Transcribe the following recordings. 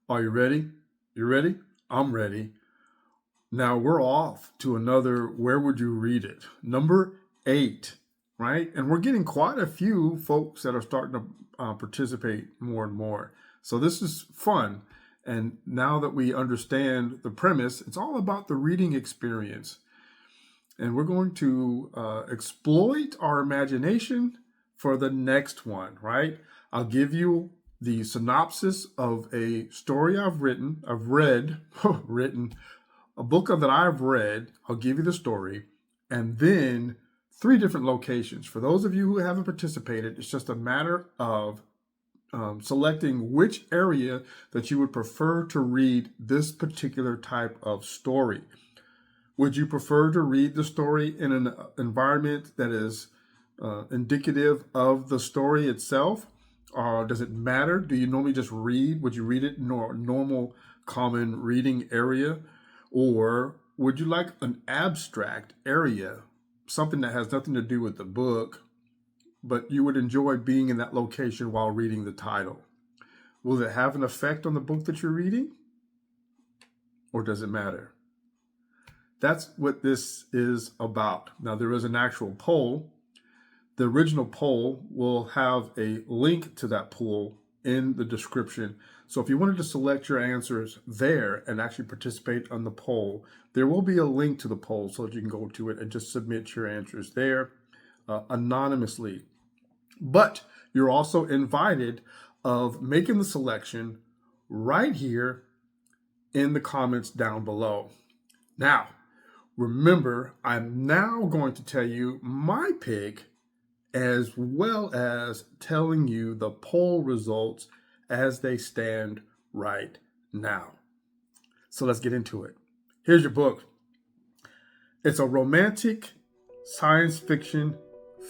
Are you ready? You ready? I'm ready. Now we're off to another Where Would You Read It? Number 8, right? And we're getting quite a few folks that are starting to participate more and more. So this is fun. And now that we understand the premise, it's all about the reading experience. And we're going to exploit our imagination for the next one, right? I'll give you the synopsis of a story I've read, written, a book that I've read. I'll give you the story, and then 3 different locations. For those of you who haven't participated, it's just a matter of selecting which area that you would prefer to read this particular type of story. Would you prefer to read the story in an environment that is indicative of the story itself? Or does it matter? Do you normally just read? Would you read it in a normal, common reading area? Or would you like an abstract area, something that has nothing to do with the book, but you would enjoy being in that location while reading the title? Will it have an effect on the book that you're reading? Or does it matter? That's what this is about. Now, there is an actual poll. The original poll will have a link to that poll in the description. So if you wanted to select your answers there and actually participate on the poll, there will be a link to the poll so that you can go to it and just submit your answers there anonymously. But you're also invited of making the selection right here in the comments down below. Now, remember, I'm now going to tell you my pick as well as telling you the poll results as they stand right now. So let's get into it. Here's your book. It's a romantic science fiction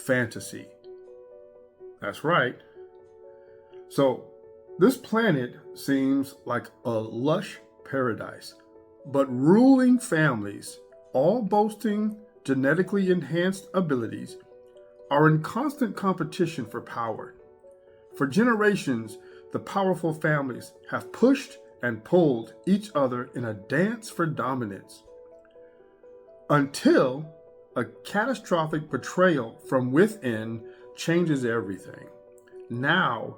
fantasy. That's right. So this planet seems like a lush paradise, but ruling families, all boasting genetically enhanced abilities, are in constant competition for power. For generations, the powerful families have pushed and pulled each other in a dance for dominance until a catastrophic betrayal from within changes everything. Now,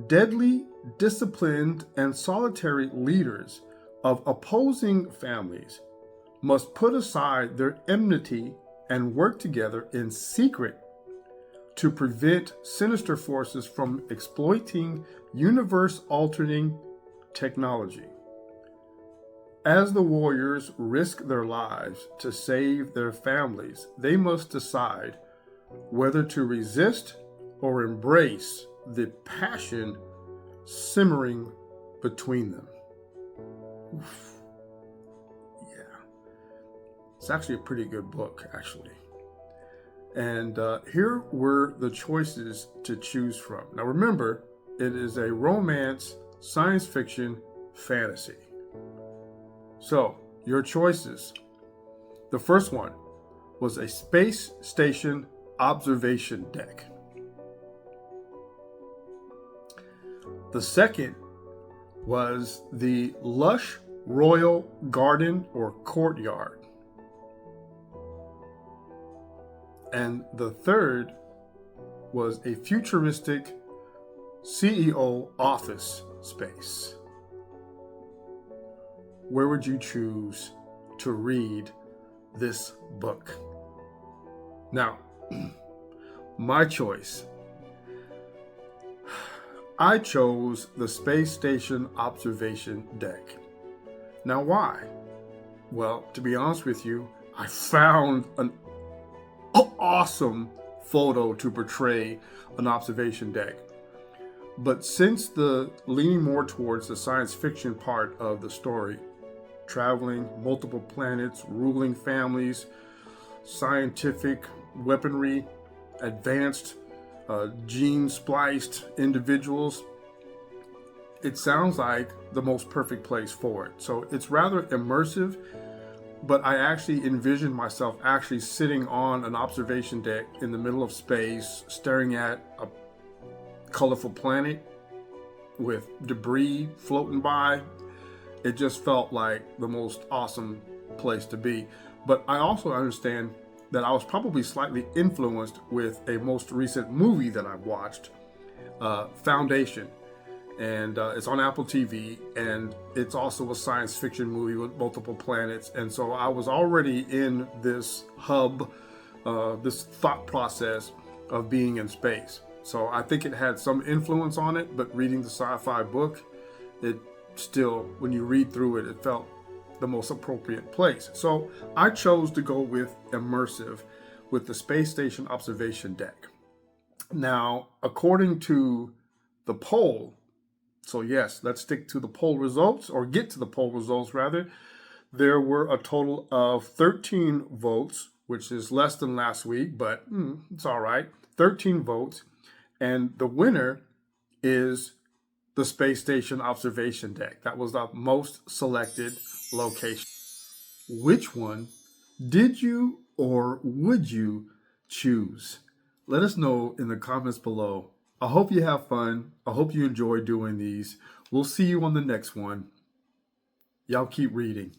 deadly, disciplined, and solitary leaders of opposing families must put aside their enmity and work together in secret to prevent sinister forces from exploiting universe-altering technology. As the warriors risk their lives to save their families, they must decide whether to resist or embrace the passion simmering between them. Oof. Yeah. It's actually a pretty good book, actually. And here were the choices to choose from. Now remember, it is a romance, science fiction, fantasy. So, your choices. The first one was a space station observation deck. The second was the lush royal garden or courtyard. And the third was a futuristic CEO office space. Where would you choose to read this book? Now, my choice. I chose the Space Station Observation Deck. Now, why? Well, to be honest with you, I found an awesome photo to portray an observation deck. But since the leaning more towards the science fiction part of the story, traveling multiple planets, ruling families, scientific weaponry, advanced gene spliced individuals, it sounds like the most perfect place for it. So it's rather immersive, but I actually envisioned myself actually sitting on an observation deck in the middle of space, staring at a colorful planet with debris floating by. It just felt like the most awesome place to be. But I also understand that I was probably slightly influenced with a most recent movie that I watched, Foundation. And it's on Apple TV, and it's also a science fiction movie with multiple planets. And so I was already in this hub, this thought process of being in space. So I think it had some influence on it, but reading the sci-fi book, it still, when you read through it, it felt the most appropriate place. So I chose to go with immersive with the Space Station Observation Deck. Now, according to the poll, so yes, let's stick to the poll results, or get to the poll results rather. There were a total of 13 votes, which is less than last week, but it's all right. 13 votes. And the winner is the Space Station Observation Deck. That was the most selected location. Which one did you or would you choose? Let us know in the comments below. I hope you have fun. I hope you enjoy doing these. We'll see you on the next one. Y'all keep reading.